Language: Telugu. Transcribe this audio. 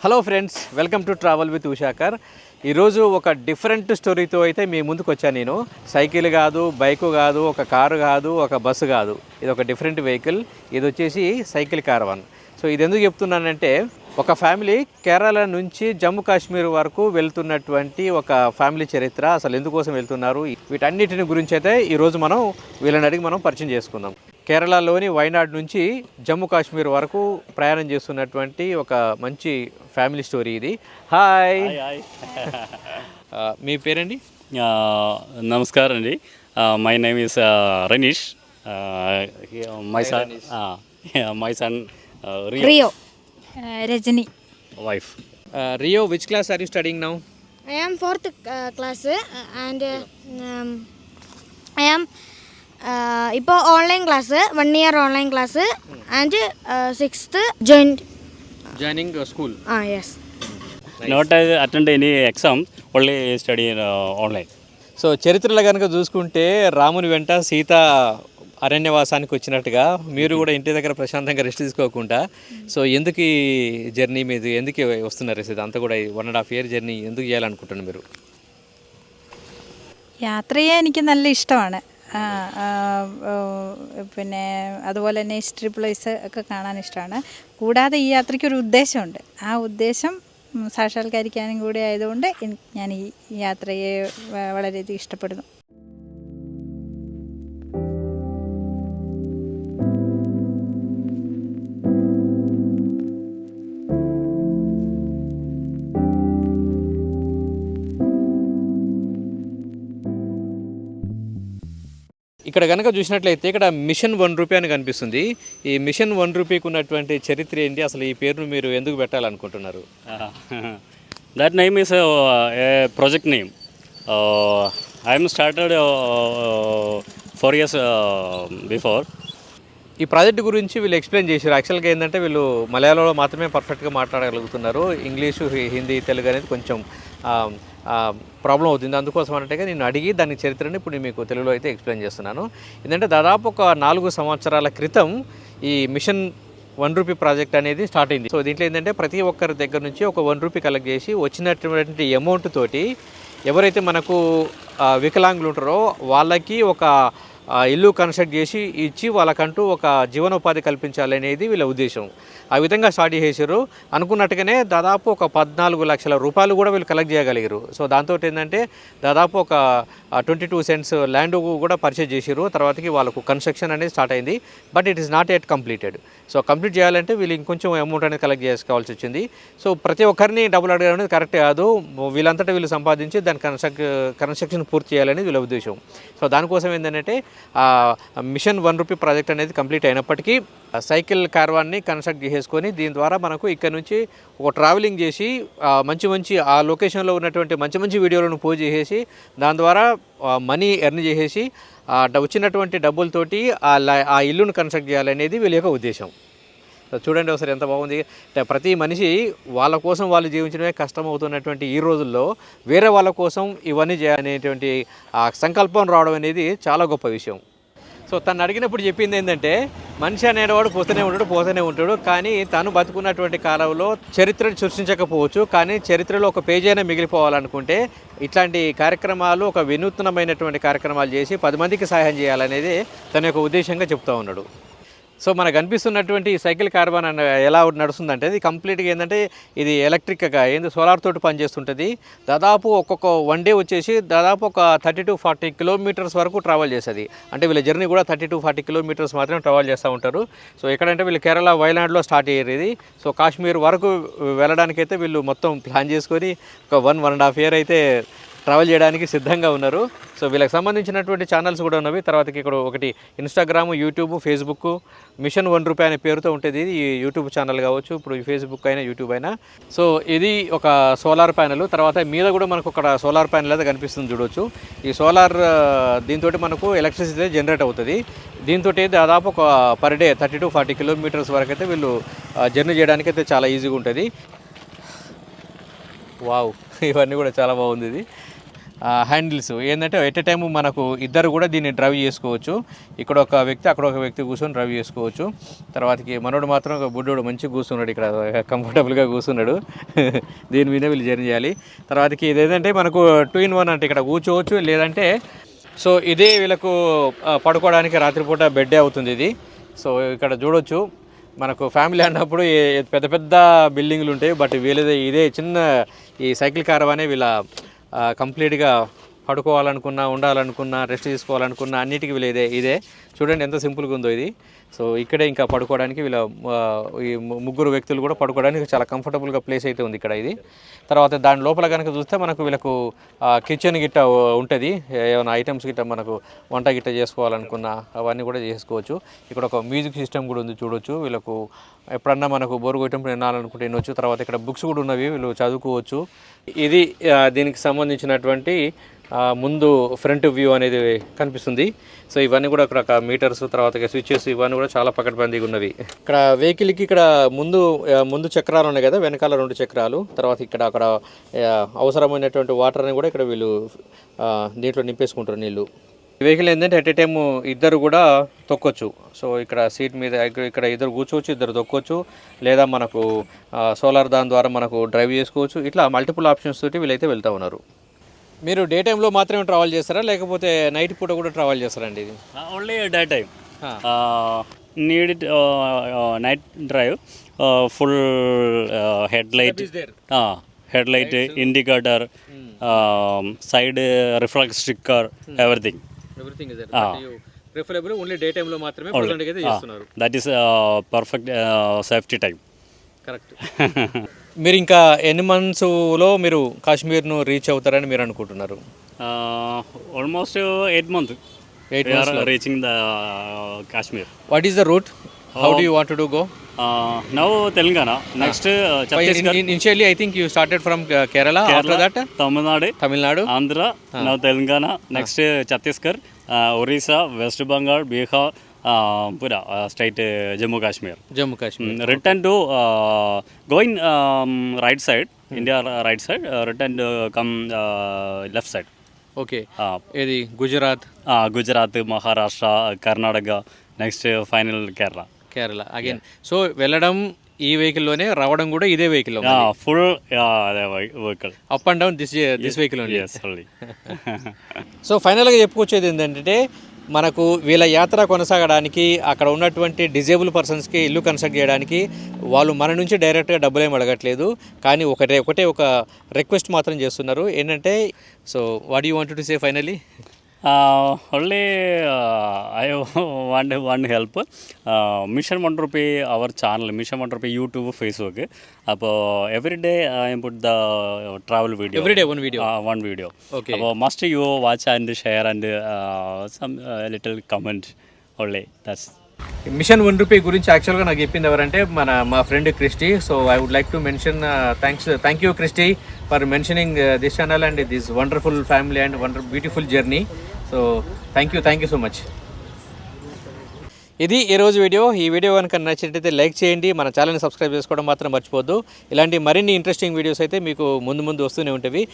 Hello friends, welcome to travel with Ushakar. ఈరోజు ఒక డిఫరెంట్ స్టోరీతో అయితే మీ ముందుకు వచ్చాను. నేను సైకిల్ కాదు, బైకు కాదు, ఒక కారు కాదు, ఒక బస్సు కాదు. ఇది ఒక డిఫరెంట్ వెహికల్. ఇది వచ్చేసి సైకిల్ కారవాన్. సో ఇది ఎందుకు చెప్తున్నానంటే, ఒక ఫ్యామిలీ కేరళ నుంచి జమ్మూ కాశ్మీర్ వరకు వెళ్తున్నటువంటి ఒక ఫ్యామిలీ చరిత్ర. అసలు ఎందుకోసం వెళ్తున్నారు, వీటన్నిటిని గురించి అయితే ఈరోజు మనం వీళ్ళని అడిగి మనం పరిచయం చేసుకుందాం. కేరళలోని వైనాడ్ నుంచి జమ్మూ కాశ్మీర్ వరకు ప్రయాణం చేస్తున్నటువంటి ఒక మంచి ఫ్యామిలీ స్టోరీ ఇది. హాయ్, మీ పేరండి? నమస్కారం అండి. My name is Ranish. My son Rio. Rajani. Wife. Rio, which class are you studying now? I am fourth class and I am ഇപ്പോൾ online class 1 year online class and 6th joining school. yes. Not attend any exam, only study online. So చరిత్రలో కనుక చూసుకుంటే రాముని వెంట సీత అరణ్యవాసానికి వచ్చినట్టుగా మీరు కూడా ఇంటి దగ్గర ప్రశాంతంగా రెస్ట్ తీసుకోకుండా, సో ఎందుకు ఈ జర్నీ మీద ఎందుకు వస్తున్నారు? ఇది అంతా కూడా 1.5 year ജേർണി ఎందుకు చేయాలనుకుంటున్నారు మీరు? യാത്ര ചെയ്യാൻ എനിക്ക് നല്ല ഇഷ്ടമാണ്. പിന്നെ അതുപോലെ തന്നെ ഹിസ്റ്ററി പ്ലേസ് ഒക്കെ കാണാൻ ഇഷ്ടമാണ്. കൂടാതെ ഈ യാത്രയ്ക്കൊരു ഉദ്ദേശമുണ്ട്. ആ ഉദ്ദേശം സാക്ഷാത്കരിക്കാനും കൂടി ആയതുകൊണ്ട് ഞാൻ ഈ യാത്രയെ വളരെയധികം ഇഷ്ടപ്പെടുന്നു. ఇక్కడ కనుక చూసినట్లయితే ఇక్కడ మిషన్ 1 రూపీ అని కనిపిస్తుంది. ఈ మిషన్ 1 రూపీకి ఉన్నటువంటి చరిత్ర ఏంటి, అసలు ఈ పేరును మీరు ఎందుకు పెట్టాలనుకుంటున్నారు? That name is a project name. I'm started 4 years before. ఈ ప్రాజెక్ట్ గురించి వీళ్ళు ఎక్స్ప్లెయిన్ చేశారు. యాక్చువల్గా ఏంటంటే వీళ్ళు మలయాళంలో మాత్రమే పర్ఫెక్ట్గా మాట్లాడగలుగుతున్నారు. ఇంగ్లీషు, హిందీ, తెలుగు అనేది కొంచెం ప్రాబ్లం అవుతుంది. అందుకోసం అంటే నేను అడిగి దాని చరిత్రని ఇప్పుడు మీకు తెలుగులో అయితే ఎక్స్ప్లెయిన్ చేస్తున్నాను. ఏంటంటే దాదాపు ఒక 4 సంవత్సరాల క్రితం ఈ మిషన్ 1 రూపీ ప్రాజెక్ట్ అనేది స్టార్ట్ అయింది. సో దీంట్లో ఏంటంటే ప్రతి ఒక్కరి దగ్గర నుంచి ఒక 1 రూపీ కలెక్ట్ చేసి వచ్చినటువంటి అమౌంట్ తోటి ఎవరైతే మనకు వికలాంగులు ఉంటారో వాళ్ళకి ఒక ఇల్లు కన్స్ట్రక్ట్ చేసి ఇచ్చి వాళ్ళకంటూ ఒక జీవనోపాధి కల్పించాలనేది వీళ్ళ ఉద్దేశం. ఆ విధంగా స్టార్ట్ చేశారు. అనుకున్నట్టుగానే దాదాపు ఒక 14 లక్షల రూపాయలు కూడా వీళ్ళు కలెక్ట్ చేయగలిగారు. సో దాంతో ఏంటంటే దాదాపు ఒక 22 cents ల్యాండ్ కూడా పర్చేజ్ చేశారు. తర్వాతకి వాళ్ళకు కన్స్ట్రక్షన్ అనేది స్టార్ట్ అయింది. But it is not at completed. So complete చేయాలంటే వీళ్ళు ఇంకొంచెం అమౌంట్ అనేది కలెక్ట్ చేసుకోవాల్సి వచ్చింది. సో ప్రతి ఒక్కరిని డబ్బులు అడగడం అనేది కరెక్ట్ కాదు. వీళ్ళంతటా వీళ్ళు సంపాదించి దాని కన్స్ట్రక్షన్ పూర్తి చేయాలని వీళ్ళ ఉద్దేశం. సో దానికోసం ఏంటంటే మిషన్ 1 రూపీ ప్రాజెక్ట్ అనేది కంప్లీట్ అయినప్పటికీ సైకిల్ కార్వాన్ని కన్స్ట్రక్ట్ చేసుకొని దీని ద్వారా మనకు ఇక్కడ నుంచి ఒక ట్రావెలింగ్ చేసి మంచి ఆ లొకేషన్లో ఉన్నటువంటి మంచి వీడియోలను పోస్ట్ చేసేసి దాని ద్వారా మనీ ఎర్న్ చేసేసి వచ్చినటువంటి డబ్బులతోటి ఆ ఇల్లును కన్స్ట్రక్ట్ చేయాలనేది వీళ్ళ యొక్క ఉద్దేశం. చూడండి ఒకసారి ఎంత బాగుంది. ప్రతి మనిషి వాళ్ళ కోసం వాళ్ళు జీవించడమే కష్టం అవుతున్నటువంటి ఈ రోజుల్లో వేరే వాళ్ళ కోసం ఇవన్నీ చేయాలనేటువంటి సంకల్పం రావడం అనేది చాలా గొప్ప విషయం. సో తను అడిగినప్పుడు చెప్పింది ఏంటంటే, మనిషి అనేవాడు పోతూనే ఉంటాడు కానీ తను బతుకున్నటువంటి కాలంలో చరిత్రను సృష్టించకపోవచ్చు, కానీ చరిత్రలో ఒక పేజీ అయినా మిగిలిపోవాలనుకుంటే ఇట్లాంటి కార్యక్రమాలు, ఒక వినూత్నమైనటువంటి కార్యక్రమాలు చేసి 10 మందికి సహాయం చేయాలనేది తన యొక్క ఉద్దేశంగా చెప్తూ ఉన్నాడు. సో మనకు అనిపిస్తున్నటువంటి ఈ సైకిల్ కార్వాన్ ఎలా నడుస్తుందంటే, ఇది కంప్లీట్గా ఏంటంటే ఇది ఎలక్ట్రిక్గా సోలార్ తోటి పనిచేస్తుంటుంది. దాదాపు ఒక్కొక్క 1 day వచ్చేసి దాదాపు ఒక 30 to 40 kilometers వరకు ట్రావెల్ చేస్తుంది. అంటే వీళ్ళ జర్నీ కూడా 30 to 40 kilometers మాత్రమే ట్రావెల్ చేస్తూ ఉంటారు. సో ఎక్కడంటే వీళ్ళు కేరళ వైనాడ్లో స్టార్ట్ అయ్యారు ఇది. సో కాశ్మీర్ వరకు వెళ్ళడానికైతే వీళ్ళు మొత్తం ప్లాన్ చేసుకొని ఒక 1.5 year అయితే ట్రావెల్ చేయడానికి సిద్ధంగా ఉన్నారు. సో వీళ్ళకి సంబంధించినటువంటి ఛానల్స్ కూడా ఉన్నవి. తర్వాతకి ఇక్కడ ఒకటి Instagram, YouTube, Facebook mission 1 rupee అనే పేరుతో ఉంటుంది. ఇది యూట్యూబ్ ఛానల్ కావచ్చు, ఇప్పుడు ఫేస్బుక్ అయినా యూట్యూబ్ అయినా. సో ఇది ఒక సోలార్ ప్యానెల్. తర్వాత మీద కూడా మనకు ఒక సోలార్ ప్యానెల్ అయితే కనిపిస్తుంది చూడవచ్చు. ఈ సోలార్ దీంతో మనకు ఎలక్ట్రిసిటీ జనరేట్ అవుతుంది. దీంతో దాదాపు ఒక పర్ డే 30 to 40 kilometers వరకు అయితే వీళ్ళు జర్నీ చేయడానికి అయితే చాలా ఈజీగా ఉంటుంది. వావ్, ఇవన్నీ కూడా చాలా బాగుంది ఇది. హ్యాండిల్స్ ఏంటంటే ఎట్ ఎ టైము మనకు ఇద్దరు కూడా దీన్ని డ్రైవ్ చేసుకోవచ్చు. ఇక్కడ ఒక వ్యక్తి అక్కడ ఒక వ్యక్తి కూర్చొని డ్రైవ్ చేసుకోవచ్చు. తర్వాతకి మనోడు మాత్రం ఒక బుడ్డోడు మంచిగా కూర్చున్నాడు, ఇక్కడ కంఫర్టబుల్గా కూర్చున్నాడు. దీని మీద వీళ్ళు జర్నీ చేయాలి. తర్వాతకి ఇది ఏంటంటే మనకు 2-in-1 అంటే ఇక్కడ కూర్చోవచ్చు, లేదంటే సో ఇదే వీళ్ళకు పడుకోవడానికి రాత్రిపూట బెడ్డే అవుతుంది ఇది. సో ఇక్కడ చూడొచ్చు మనకు ఫ్యామిలీ అన్నప్పుడు పెద్ద పెద్ద బిల్డింగ్లు ఉంటాయి, బట్ వీళ్ళదే ఇదే చిన్న ఈ సైకిల్ కారవానే వీళ్ళ కంప్లీట్గా పడుకోవాలనుకున్నా, ఉండాలనుకున్నా, రెస్ట్ తీసుకోవాలనుకున్నా అన్నిటికీ వీళ్ళు ఇదే చూడండి ఎంత సింపుల్గా ఉందో ఇది. సో ఇక్కడే ఇంకా పడుకోవడానికి వీళ్ళ ఈ ముగ్గురు వ్యక్తులు కూడా పడుకోవడానికి చాలా కంఫర్టబుల్గా ప్లేస్ అయితే ఉంది ఇక్కడ ఇది. తర్వాత దాని లోపల కనుక చూస్తే మనకు వీళ్ళకు కిచెన్ గిట్ట ఉంటుంది, ఏమైనా ఐటమ్స్ గిట్ట మనకు వంట గిట్ట చేసుకోవాలనుకున్నా అవన్నీ కూడా చేసుకోవచ్చు. ఇక్కడ ఒక మ్యూజిక్ సిస్టమ్ కూడా ఉంది చూడొచ్చు. వీళ్ళకు ఎప్పుడన్నా మనకు బోరు కొట్టినప్పుడు వినాలనుకుంటే వినొచ్చు. తర్వాత ఇక్కడ బుక్స్ కూడా ఉన్నవి, వీళ్ళు చదువుకోవచ్చు. ఇది దీనికి సంబంధించినటువంటి ముందు ఫ్రంట్ వ్యూ అనేది కనిపిస్తుంది. సో ఇవన్నీ కూడా అక్కడ మీటర్స్, తర్వాత స్విచెస్ ఇవన్నీ కూడా చాలా పకడ్బందీగా ఉన్నవి. ఇక్కడ వెహికల్కి ఇక్కడ ముందు చక్రాలు ఉన్నాయి కదా, వెనకాల 2 చక్రాలు. తర్వాత ఇక్కడ అక్కడ అవసరమైనటువంటి వాటర్ని కూడా ఇక్కడ వీళ్ళు దీంట్లో నింపేసుకుంటారు నీళ్ళు. వెహికల్ ఏంటంటే ఎట్ ఏ టైమ్ ఇద్దరు కూడా తొక్కొచ్చు. సో ఇక్కడ సీట్ మీద ఇక్కడ ఇద్దరు కూర్చోవచ్చు, ఇద్దరు తొక్కొచ్చు, లేదా మనకు సోలార్ దాని ద్వారా మనకు డ్రైవ్ చేసుకోవచ్చు. ఇట్లా మల్టిపుల్ ఆప్షన్స్ తోటి వీళ్ళైతే వెళ్తూ ఉన్నారు. మీరు డే టైంలో మాత్రమే ట్రావెల్ చేస్తారా, లేకపోతే నైట్ పూట కూడా ట్రావెల్ చేస్తారండి ఇది? Only day time. Need night drive, full head light, indicator, side reflect sticker, everything. Preferable only day టైంలో మాత్రమే ప్రెజెంట్ అయితే చేస్తున్నారు. That is perfect safety time. Correct. మీరు ఇంకా ఎన్ని మంత్స్లో మీరు కాశ్మీర్ను రీచ్ అవుతారని మీరు అనుకుంటున్నారు? Almost 8 months. 8 months reaching the Kashmir. What is the route? How do you want to go? Now Telangana, next Chhattisgarh. Initially I think you started from Kerala, after that Tamil Nadu, Andhra, now Telangana, next Chhattisgarh, Orissa, West Bengal, Bihar, Pura state, Jammu Kashmir. Return to going right side, India right side, return to come left side. Okay. Edi Gujarat, Maharashtra, Karnataka, next final Kerala again. So వెళ్ళడం ఈ వెహికల్లోనే, రావడం కూడా ఇదే వెహికల్లో, full vehicle, up and down this vehicle. Only. So ఫైనల్గా చెప్పుకొచ్చేది ఏంటంటే మనకు వీళ్ళ యాత్ర కొనసాగడానికి అక్కడ ఉన్నటువంటి డిజేబుల్ పర్సన్స్కి ఇల్లు కన్స్ట్రక్ట్ చేయడానికి వాళ్ళు మన నుంచి డైరెక్ట్గా డబ్బులు ఏమి అడగట్లేదు, కానీ ఒకటే ఒక రిక్వెస్ట్ మాత్రం చేస్తున్నారు. ఏంటంటే so what you want to say finally? Only I want help. Mission 1 rupee our channel, Mission 1 rupee YouTube, Facebook. Every day I put the travel video. Every day one video. Okay. Must you watch and share and some little comment only. That's mission 1 rupee గురించి యాక్చువల్గా నాకు చెప్పింది ఎవరంటే మా friend Christy. So I would like to mention thank you Christy for mentioning this channel and this wonderful family and beautiful journey. So thank you so much. ఇది ఈరోజు వీడియో. ఈ వీడియో కనుక నచ్చినట్టయితే లైక్ చేయండి, మన ఛానల్ని సబ్స్క్రైబ్ చేసుకోవడం మాత్రం మర్చిపోద్దు. ఇలాంటి మరిన్ని ఇంట్రెస్టింగ్ వీడియోస్ అయితే మీకు ముందు వస్తూనే ఉంటాయి.